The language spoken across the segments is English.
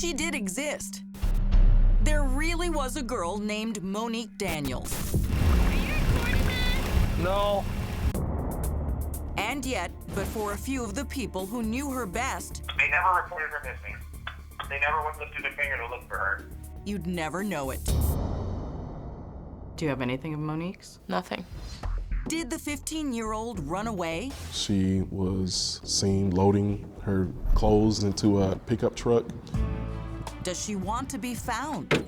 she did exist. There really was a girl named Monique Daniels. Are you recording this? No. And yet, but for a few of the people who knew her best, they never reported her missing. They never went lifted a finger to look for her. you'd never know it. Do you have anything of Monique's? Nothing. Did the 15-year-old run away? She was seen loading her clothes into a pickup truck. Does she want to be found?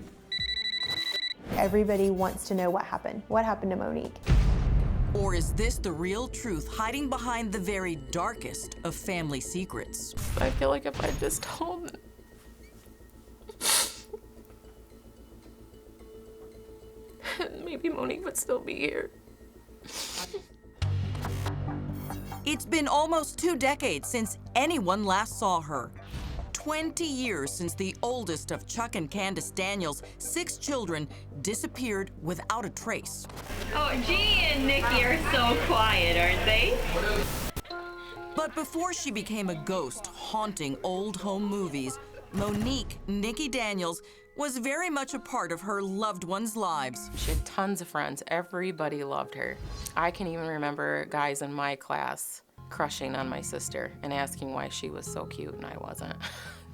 Everybody wants to know what happened. What happened to Monique? Or is this the real truth hiding behind the very darkest of family secrets? I feel like if I just told them, maybe Monique would still be here. It's been almost 2 decades since anyone last saw her. 20 years since the oldest of Chuck and Candace Daniels' 6 children disappeared without a trace. Oh, Jeannie and Nikki are so quiet, aren't they? But before she became a ghost haunting old home movies, Monique Nikki Daniels was very much a part of her loved ones' lives. She had tons of friends. Everybody loved her. I can even remember guys in my class crushing on my sister and asking why she was so cute and I wasn't.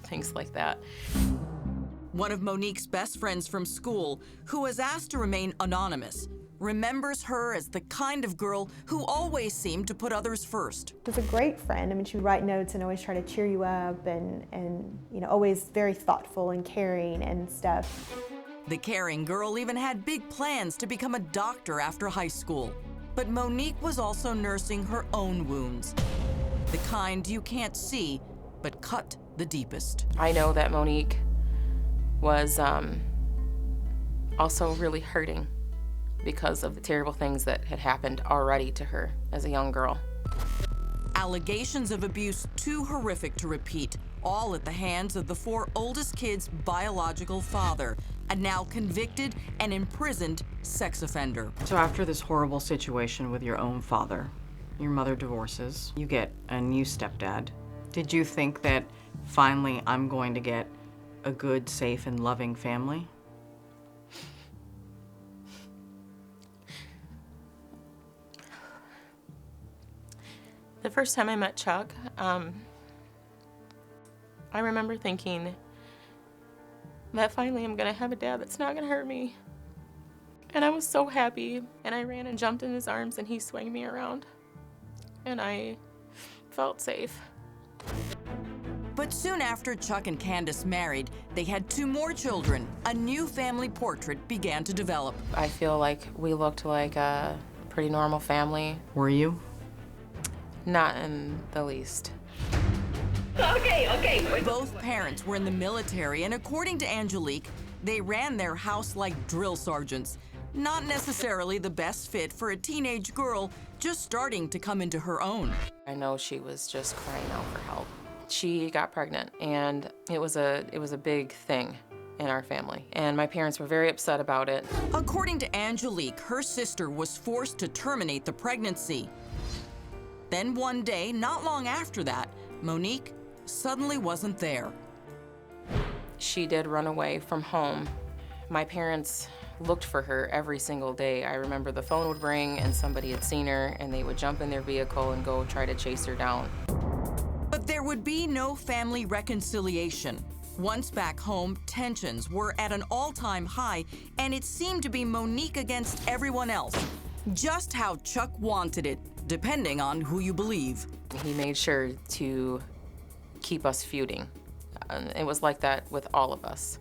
Things like that. One of Monique's best friends from school, who was asked to remain anonymous, remembers her as the kind of girl who always seemed to put others first. She was a great friend. I mean, she would write notes and always try to cheer you up and you know, always very thoughtful and caring and stuff. The caring girl even had big plans to become a doctor after high school. But Monique was also nursing her own wounds, the kind you can't see, but cut the deepest. I know that Monique was also really hurting because of the terrible things that had happened already to her as a young girl. Allegations of abuse too horrific to repeat, all at the hands of the 4 oldest kids' biological father, a now convicted and imprisoned sex offender. So after this horrible situation with your own father, your mother divorces, you get a new stepdad. Did you think that finally I'm going to get a good, safe, and loving family? The first time I met Chuck, I remember thinking that finally I'm gonna have a dad that's not gonna hurt me. And I was so happy, and I ran and jumped in his arms and he swung me around. And I felt safe. But soon after Chuck and Candace married, they had 2 more children. A new family portrait began to develop. I feel like we looked like a pretty normal family. Were you? Not in the least. Okay. Both parents were in the military, and according to Angelique, they ran their house like drill sergeants. Not necessarily the best fit for a teenage girl just starting to come into her own. I know she was just crying out for help. She got pregnant, and it was a big thing in our family, and my parents were very upset about it. According to Angelique, her sister was forced to terminate the pregnancy. Then one day, not long after that, Monique suddenly wasn't there. She did run away from home. My parents looked for her every single day. I remember the phone would ring and somebody had seen her and they would jump in their vehicle and go try to chase her down. But there would be no family reconciliation. Once back home, tensions were at an all-time high, and it seemed to be Monique against everyone else. Just how Chuck wanted it, depending on who you believe. He made sure to keep us feuding. It was like that with all of us.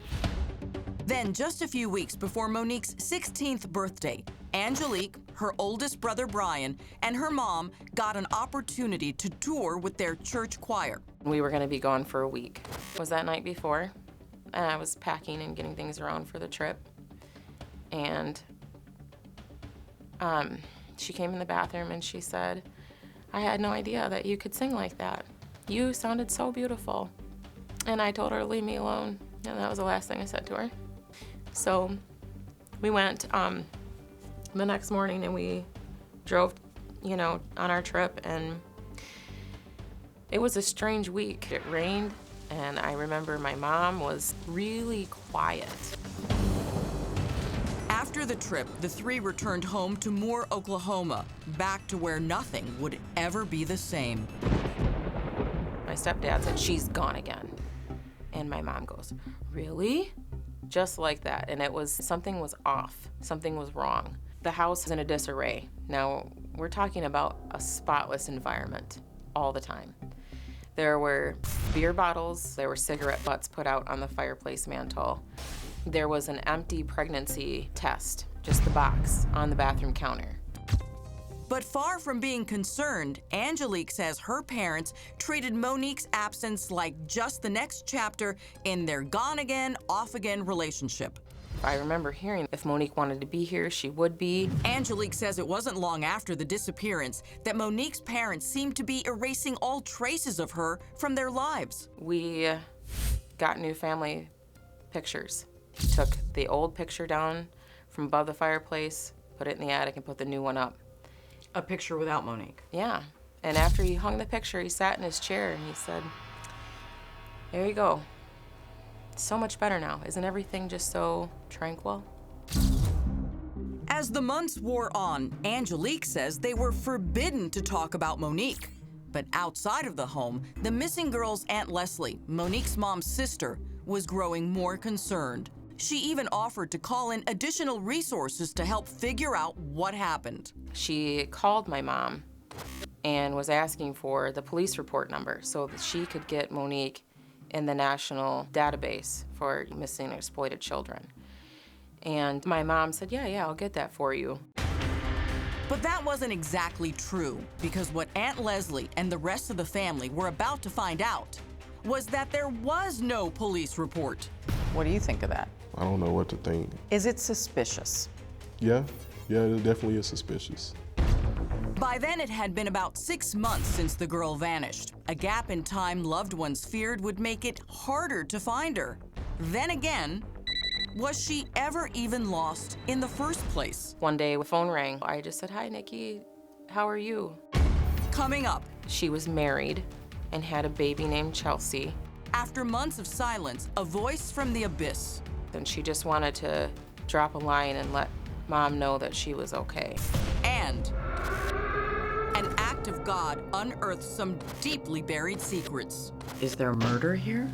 Then, just a few weeks before Monique's 16th birthday, Angelique, her oldest brother Brian, and her mom got an opportunity to tour with their church choir. We were gonna be gone for a week. It was that night before, and I was packing and getting things around for the trip. And she came in the bathroom and she said, "I had no idea that you could sing like that. You sounded so beautiful." And I told her to leave me alone, and that was the last thing I said to her. So we went the next morning and we drove, on our trip, and it was a strange week. It rained And I remember my mom was really quiet. After the trip, the three returned home to Moore, Oklahoma, back to where nothing would ever be the same. My stepdad said, "She's gone again." And my mom goes, "Really?" Just like that. And it was, something was off. Something was wrong. The house is in a disarray. Now, we're talking about a spotless environment all the time. There were beer bottles, there were cigarette butts put out on the fireplace mantle. There was an empty pregnancy test, just the box, on the bathroom counter. But far from being concerned, Angelique says her parents treated Monique's absence like just the next chapter in their gone again, off again relationship. I remember hearing if Monique wanted to be here, she would be. Angelique says it wasn't long after the disappearance that Monique's parents seemed to be erasing all traces of her from their lives. We got new family pictures. Took the old picture down from above the fireplace, put it in the attic, and put the new one up. A picture without Monique. Yeah. And after he hung the picture, he sat in his chair and he said, "There you go. So much better now. Isn't everything just so tranquil?" As the months wore on, Angelique says they were forbidden to talk about Monique. But outside of the home, the missing girl's Aunt Leslie, Monique's mom's sister, was growing more concerned. She even offered to call in additional resources to help figure out what happened. She called my mom and was asking for the police report number so that she could get Monique in the national database for missing and exploited children. And my mom said, yeah, I'll get that for you. But that wasn't exactly true, because what Aunt Leslie and the rest of the family were about to find out was that there was no police report. What do you think of that? I don't know what to think. Is it suspicious? Yeah, it definitely is suspicious. By then, it had been about 6 months since the girl vanished, a gap in time loved ones feared would make it harder to find her. Then again, was she ever even lost in the first place? One day, the phone rang. I just said, "Hi, Nikki, how are you?" Coming up, She was married and had a baby named Chelsea. after months of silence, a voice from the abyss. And she just wanted to drop a line and let Mom know that she was okay. And an act of God unearthed some deeply buried secrets. Is there murder here?